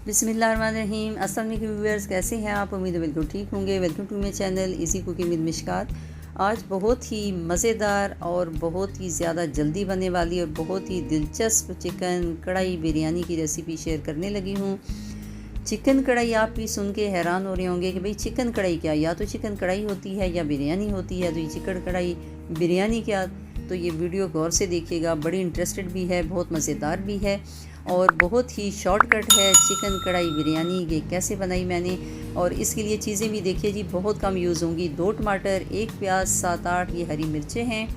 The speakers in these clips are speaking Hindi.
बिस्मिल्लाहिर्रहमानिर्रहीम। अस्सलाम वालेकुम व्यूअर्स, कैसे हैं आप? उम्मीद है बिल्कुल ठीक होंगे। Welcome to my channel easy cooking with Mishkat. आज बहुत ही मज़ेदार और बहुत ही ज़्यादा जल्दी बनने वाली और बहुत ही दिलचस्प चिकन कढ़ाई बिरयानी की रेसिपी शेयर करने लगी हूँ। चिकन कढ़ाई आप भी सुन के हैरान हो रहे होंगे कि भाई चिकन कढ़ाई क्या, या तो चिकन कढ़ाई होती है या बिरयानी होती है, तो ये चिकन कढ़ाई बिरयानी क्या? तो ये वीडियो गौर से देखिएगा, बड़ी इंटरेस्टेड भी है, बहुत मज़ेदार भी है और बहुत ही शॉर्टकट है। चिकन कढ़ाई बिरयानी ये कैसे बनाई मैंने, और इसके लिए चीज़ें भी देखिए जी, बहुत कम यूज़ होंगी। 2 टमाटर, 1 प्याज, 7-8 ये हरी मिर्चें हैं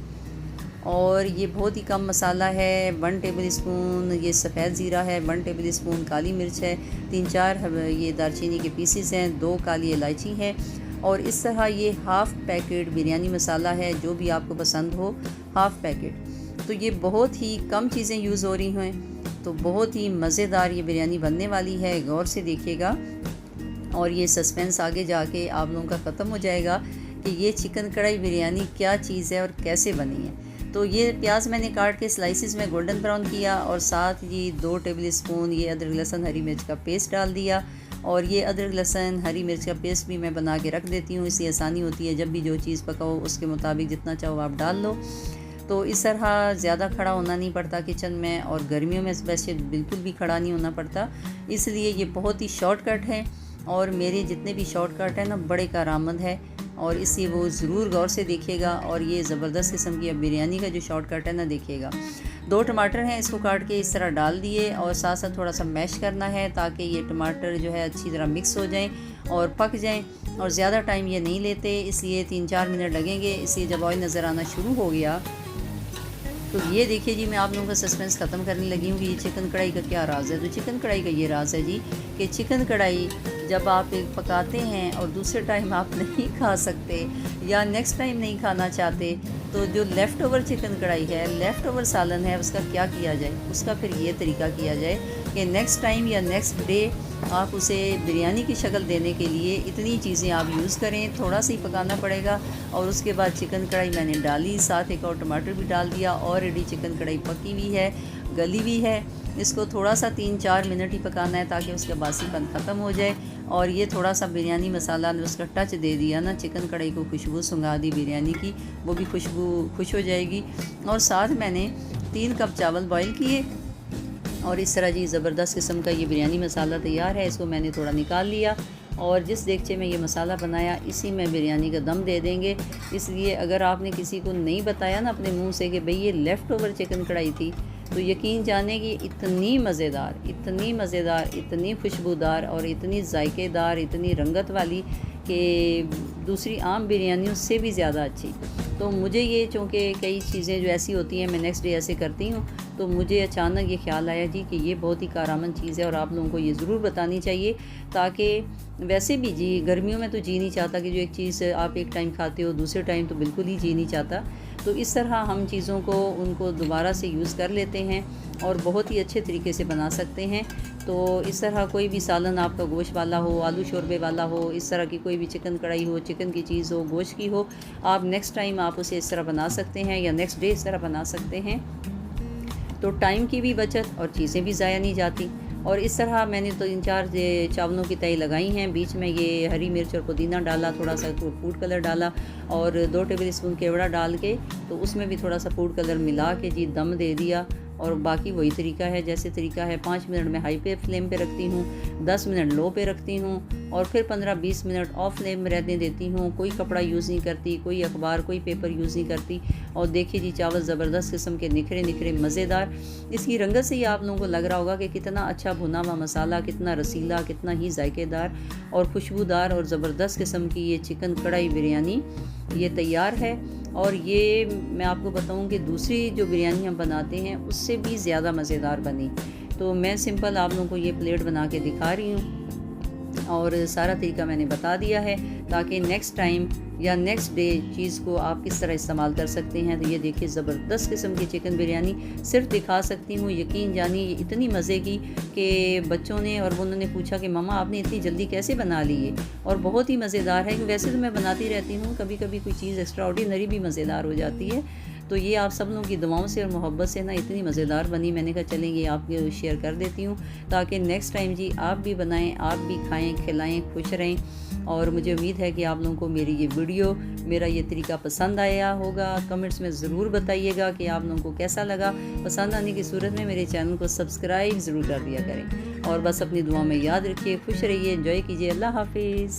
और ये बहुत ही कम मसाला है। 1 टेबल स्पून ये सफ़ेद ज़ीरा है, 1 टेबल स्पून काली मिर्च है, 3-4 ये दालचीनी के पीसेस हैं, 2 काली इलायची है और इस तरह ये हाफ़ पैकेट बिरयानी मसाला है, जो भी आपको पसंद हो हाफ़ पैकेट। तो ये बहुत ही कम चीज़ें यूज़ हो रही हैं, तो बहुत ही मज़ेदार ये बिरयानी बनने वाली है। गौर से देखिएगा और ये सस्पेंस आगे जाके आप लोगों का ख़त्म हो जाएगा कि ये चिकन कढ़ाई बिरयानी क्या चीज़ है और कैसे बनी है। तो ये प्याज मैंने काट के स्लाइसिस में गोल्डन ब्राउन किया और साथ ही 2 टेबल स्पून ये अदरक लहसुन हरी मिर्च का पेस्ट डाल दिया। और ये अदरक लहसुन हरी मिर्च का पेस्ट भी मैं बना के रख देती हूँ, इससे आसानी होती है, जब भी जो चीज़ पकाओ उसके मुताबिक जितना चाहो आप डाल लो। तो इस तरह ज़्यादा खड़ा होना नहीं पड़ता किचन में, और गर्मियों में वैसे बिल्कुल भी खड़ा नहीं होना पड़ता, इसलिए ये बहुत ही शॉर्टकट है। और मेरे जितने भी शॉर्टकट हैं ना, बड़े कारआमद है, और इसलिए वो ज़रूर गौर से देखिएगा। और ये ज़बरदस्त किस्म की बिरयानी का जो शॉर्टकट है ना, देखिएगा। 2 टमाटर हैं, इसको काट के इस तरह डाल दिए और साथ साथ थोड़ा सा मैश करना है ताकि ये टमाटर जो है अच्छी तरह मिक्स हो जाएं और पक जाएं। और ज़्यादा टाइम ये नहीं लेते, इसलिए 3-4 मिनट लगेंगे। इसलिए जब ऑयल नज़र आना शुरू हो गया तो ये देखिए जी, मैं आप लोगों का सस्पेंस ख़त्म करने लगी हूँ कि ये चिकन कढ़ाई का क्या राज़ है। तो चिकन कढ़ाई का ये राज़ है जी कि चिकन कढ़ाई जब आप एक पकाते हैं और दूसरे टाइम आप नहीं खा सकते या नेक्स्ट टाइम नहीं खाना चाहते, तो जो लेफ़्ट ओवर चिकन कढ़ाई है, लेफ़्ट ओवर सालन है, उसका क्या किया जाए, उसका फिर ये तरीका किया जाए कि नेक्स्ट टाइम या नेक्स्ट डे आप उसे बिरयानी की शक्ल देने के लिए इतनी चीज़ें आप यूज़ करें। थोड़ा सा ही पकाना पड़ेगा और उसके बाद चिकन कढ़ाई मैंने डाली, साथ एक और टमाटर भी डाल दिया। ऑलरेडी चिकन कढ़ाई पकी हुई है, गली हुई है। इसको थोड़ा सा 3-4 मिनट ही पकाना है ताकि उसका बासीपन ख़त्म हो जाए। और ये थोड़ा सा बिरयानी मसाला ने उसका टच दे दिया ना, चिकन कढ़ाई को खुशबू सुंघा दी बिरयानी की, वो भी खुशबू खुश हो जाएगी। और साथ मैंने 3 कप चावल बॉईल किए और इस तरह जी ज़बरदस्त किस्म का ये बिरयानी मसाला तैयार है। इसको मैंने थोड़ा निकाल लिया और जिस देगचे में ये मसाला बनाया इसी में बिरयानी का दम दे देंगे। इसलिए अगर आपने किसी को नहीं बताया ना अपने मुंह से कि भाई ये लेफ़्ट ओवर चिकन कढ़ाई थी, तो यकीन जाने कि इतनी मज़ेदार, इतनी मज़ेदार, इतनी खुशबूदार और इतनी जायकेदार, इतनी रंगत वाली कि दूसरी आम बिरयानियों से भी ज़्यादा अच्छी। तो मुझे ये, चूँकि कई चीज़ें जो ऐसी होती हैं मैं नेक्स्ट डे ऐसे करती हूँ, तो मुझे अचानक ये ख्याल आया जी कि ये बहुत ही कारआमद चीज़ है और आप लोगों को ये ज़रूर बतानी चाहिए, ताकि वैसे भी जी गर्मियों में तो जी नहीं चाहता कि जो एक चीज़ आप एक टाइम खाते हो दूसरे टाइम तो बिल्कुल ही जी नहीं चाहता। तो इस तरह हम चीज़ों को उनको दोबारा से यूज़ कर लेते हैं और बहुत ही अच्छे तरीके से बना सकते हैं। तो इस तरह कोई भी सालन आपका गोश्त वाला हो, आलू शोरबे वाला हो, इस तरह की कोई भी चिकन कढ़ाई हो, चिकन की चीज़ हो, गोश्त की हो, आप नेक्स्ट टाइम आप उसे इस तरह बना सकते हैं या नेक्स्ट डे इस तरह बना सकते हैं। तो टाइम की भी बचत और चीज़ें भी ज़ाया नहीं जाती। और इस तरह मैंने तो 3-4 चावलों की तई लगाई हैं, बीच में ये हरी मिर्च और पुदीना डाला, थोड़ा सा फूड कलर डाला और 2 टेबल स्पून केवड़ा डाल के तो उसमें भी थोड़ा सा फूड कलर मिला के जी दम दे दिया। और बाकी वही तरीका है जैसे तरीका है। 5 मिनट में हाई पे फ्लेम पे रखती हूँ, 10 मिनट लो पे रखती हूँ और फिर 15-20 मिनट ऑफ फ्लेम में रहने देती हूँ। कोई कपड़ा यूज़ नहीं करती, कोई अखबार, कोई पेपर यूज़ नहीं करती। और देखिए जी, चावल ज़बरदस्त किस्म के निखरे निखरे मज़ेदार। इसकी रंगत से ही आप लोगों को लग रहा होगा कि कितना अच्छा भुना हुआ मसाला, कितना रसीला, कितना ही जायकेदार और खुशबूदार और ज़बरदस्त किस्म की ये चिकन कढ़ाई बिरयानी ये तैयार है। और ये मैं आपको बताऊं कि दूसरी जो बिरयानी हम बनाते हैं उससे भी ज़्यादा मज़ेदार बनी। तो मैं सिंपल आप लोगों को ये प्लेट बना के दिखा रही हूँ और सारा तरीका मैंने बता दिया है ताकि नेक्स्ट टाइम या नेक्स्ट डे चीज़ को आप किस तरह इस्तेमाल कर सकते हैं। तो ये देखिए, ज़बरदस्त किस्म की चिकन बिरयानी सिर्फ दिखा सकती हूँ, यकीन जानिए ये इतनी मज़े की कि बच्चों ने और उन्होंने पूछा कि मम्मा आपने इतनी जल्दी कैसे बना ली है। और बहुत ही मज़ेदार है कि वैसे तो मैं बनाती रहती हूँ, कभी कभी कोई चीज़ एक्स्ट्रा ऑर्डिनरी भी मज़ेदार हो जाती है। तो ये आप सब लोगों की दुआओं से और मोहब्बत से ना इतनी मज़ेदार बनी, मैंने कहा चलें ये आपको शेयर कर देती हूँ ताकि नेक्स्ट टाइम जी आप भी बनाएं, आप भी खाएं, खिलाएं, खुश रहें। और मुझे उम्मीद है कि आप लोगों को मेरी ये वीडियो, मेरा ये तरीका पसंद आया होगा। कमेंट्स में ज़रूर बताइएगा कि आप लोगों को कैसा लगा। पसंद आने की सूरत में मेरे चैनल को सब्सक्राइब ज़रूर कर दिया करें और बस अपनी दुआ में याद रखिए, खुश रहिए, एंजॉय कीजिए। अल्लाह हाफिज़।